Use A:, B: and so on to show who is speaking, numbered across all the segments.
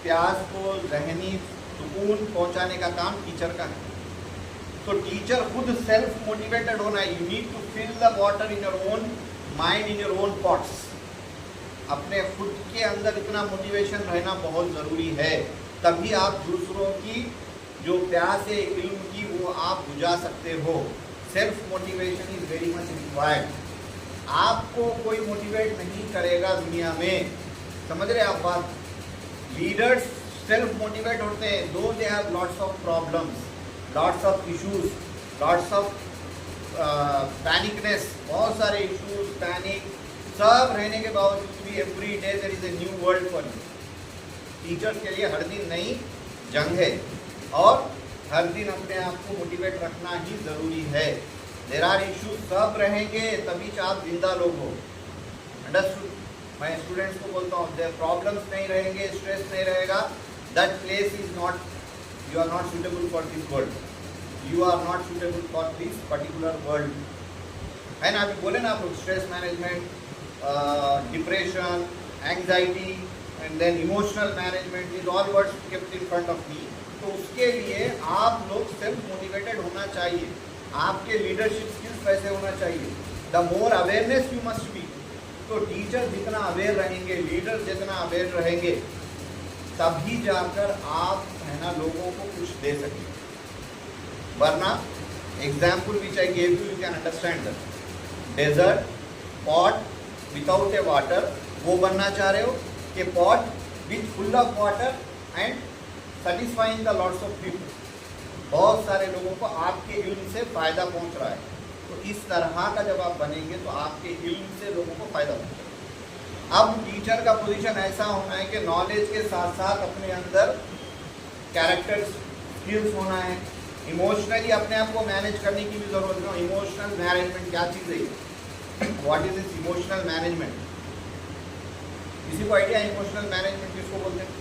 A: प्यास को जहनी सुकून पहुंचाने का काम टीचर का है। तो टीचर खुद सेल्फ मोटिवेटेड होना है। You need to fill the water in your own mind, in your own pots. अपने खुद के अंदर इतना मोटिवेशन रहना बहुत ज़रूरी है, तभी आप दूसरों की जो प्यास है इल्म की वो आप बुझा सकते हो। Self motivation is very much required. आपको कोई मोटिवेट नहीं करेगा दुनिया में, समझ रहे आप बात। लीडर्स सेल्फ मोटिवेट होते हैं though they have lots of problems, lots of issues, lots of panicness, बहुत सारे इश्यूज, पैनिक सब रहने के बावजूद भी every day there is a new world for you. Teachers के लिए हर दिन नई जंग है और हर दिन अपने आप को मोटिवेट रखना ही ज़रूरी है। देयर आर इश्यूज, सब रहेंगे तभी आप जिंदा लोग हो। अंडरस्टूड। मैं स्टूडेंट्स को बोलता हूँ देयर प्रॉब्लम्स नहीं रहेंगे, स्ट्रेस नहीं रहेगा, that place is not, you are not suitable for this world, you are not suitable for this particular world. है ना, अभी बोले ना आप लोग stress management, depression, anxiety and then emotional management, is all words kept in front of me. तो उसके लिए आप लोग सेल्फ मोटिवेटेड होना चाहिए। आपके लीडरशिप स्किल्स कैसे होना चाहिए, the more awareness you must be. तो टीचर जितना अवेयर रहेंगे, लीडर जितना अवेयर रहेंगे, तभी जाकर आप है ना लोगों को कुछ दे सकेंगे। वरना example which I gave you can understand that. Desert pot without a water, वो बनना चाह रहे हो कि pot which full of water and satisfying the lots of people. बहुत सारे लोगों को आपके इल्म से फ़ायदा पहुंच रहा है। तो इस तरह का जब आप बनेंगे तो आपके इल्म से लोगों को फ़ायदा पहुंचेगा। अब टीचर का पोजीशन ऐसा होना है कि नॉलेज के साथ साथ अपने अंदर कैरेक्टर स्किल्स होना है, इमोशनली अपने आप को मैनेज करने की भी ज़रूरत है। इमोशनल मैनेजमेंट क्या चीज़ है, what is this emotional management? किसी को आइडिया इमोशनल मैनेजमेंट किसको बोलते हैं?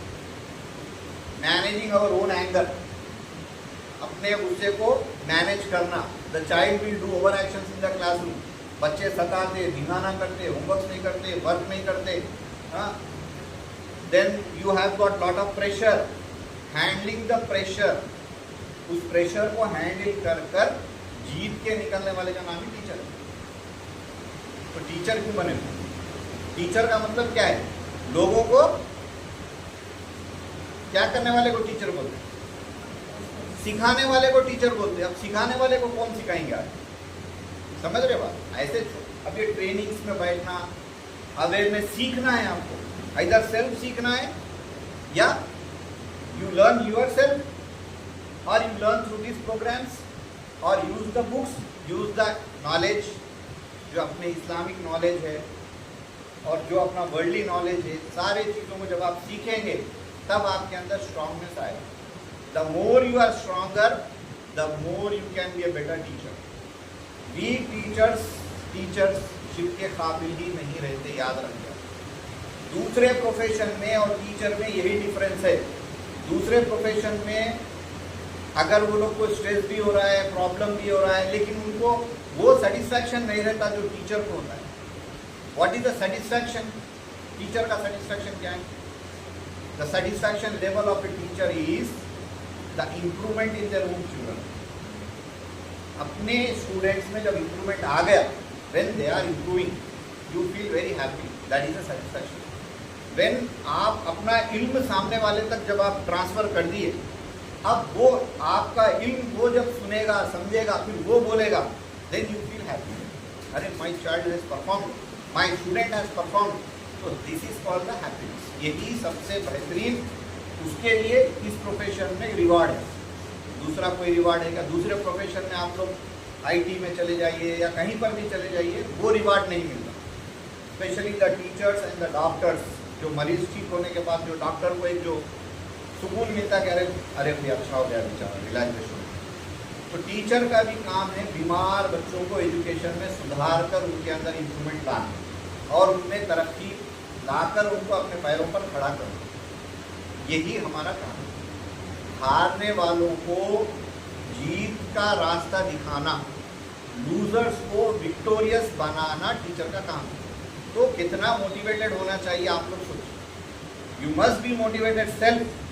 A: मैनेजिंग अवर ओन एंगर, अपने गुस्से को मैनेज करना। The child will do over actions in the classroom. बच्चे सताते, धिंगाना करते, होमवर्क नहीं करते, वर्क नहीं करते, then you have got lot of pressure. Handling the pressure, उस प्रेशर को हैंडल कर कर जीत के निकलने वाले का नाम ही टीचर है। तो टीचर क्यों बने? टीचर का मतलब क्या है? लोगों को क्या करने वाले को टीचर बोलते हैं, सिखाने वाले को टीचर बोलते हैं। अब सिखाने वाले को कौन सिखाएंगे आज? समझ रहे बात? ऐसे अब ये ट्रेनिंग्स में बैठना, अवेयरनेस सीखना है आपको। इधर सेल्फ सीखना है या यू लर्न यूर सेल्फ और you learn through this programs और use the books, use the knowledge, जो अपने इस्लामिक नॉलेज है और जो अपना वर्ल्डली नॉलेज है, सारे चीज़ों को जब आप सीखेंगे तब आपके अंदर स्ट्रांगनेस आएगा। The more you are stronger, the more you can be a better teacher. Weak teachership के काबिल ही नहीं रहते, याद रखिए। दूसरे प्रोफेशन में और टीचर में यही डिफरेंस है। दूसरे प्रोफेशन में अगर वो लोग को स्ट्रेस भी हो रहा है, प्रॉब्लम भी हो रहा है, लेकिन उनको वो सेटिस्फैक्शन नहीं रहता जो टीचर को होता है। What is the satisfaction? Teacher का सेटिस्फैक्शन क्या है? The satisfaction level of a teacher is the improvement in their own children. अपने स्टूडेंट्स में जब इम्प्रूवमेंट आ गया, when they are improving, you feel very happy, that is the satisfaction. व्हेन आप अपना इल्म सामने वाले तक जब आप ट्रांसफर कर दिए, अब वो आपका इल्म वो जब सुनेगा, समझेगा, फिर वो बोलेगा, देन यू फील हैप्पी। अरे my child has performed, my student has performed, तो this is called the happiness. यही सबसे बेहतरीन, उसके लिए इस प्रोफेशन में रिवार्ड है। दूसरा कोई रिवार्ड है क्या? दूसरे प्रोफेशन में आप लोग आईटी में चले जाइए या कहीं पर भी चले जाइए, वो रिवार्ड नहीं मिलता। Specially the teachers and the doctors, जो मरीज ठीक होने के बाद जो डॉक्टर को एक जो सुकून मिलता है, अरे भाई अच्छा हो गया बेचारा, रिलैक्सेशन। तो टीचर का भी काम है बीमार बच्चों को एजुकेशन में सुधार कर उनके अंदर इम्प्रूवमेंट लाना और उनमें तरक्की लाकर उनको अपने पैरों पर खड़ा करना। यही हमारा काम है। हारने वालों को जीत का रास्ता दिखाना, लूजर्स को विक्टोरियस बनाना टीचर का काम है। तो कितना मोटिवेटेड होना चाहिए आप लोग सोचिए। You must be motivated self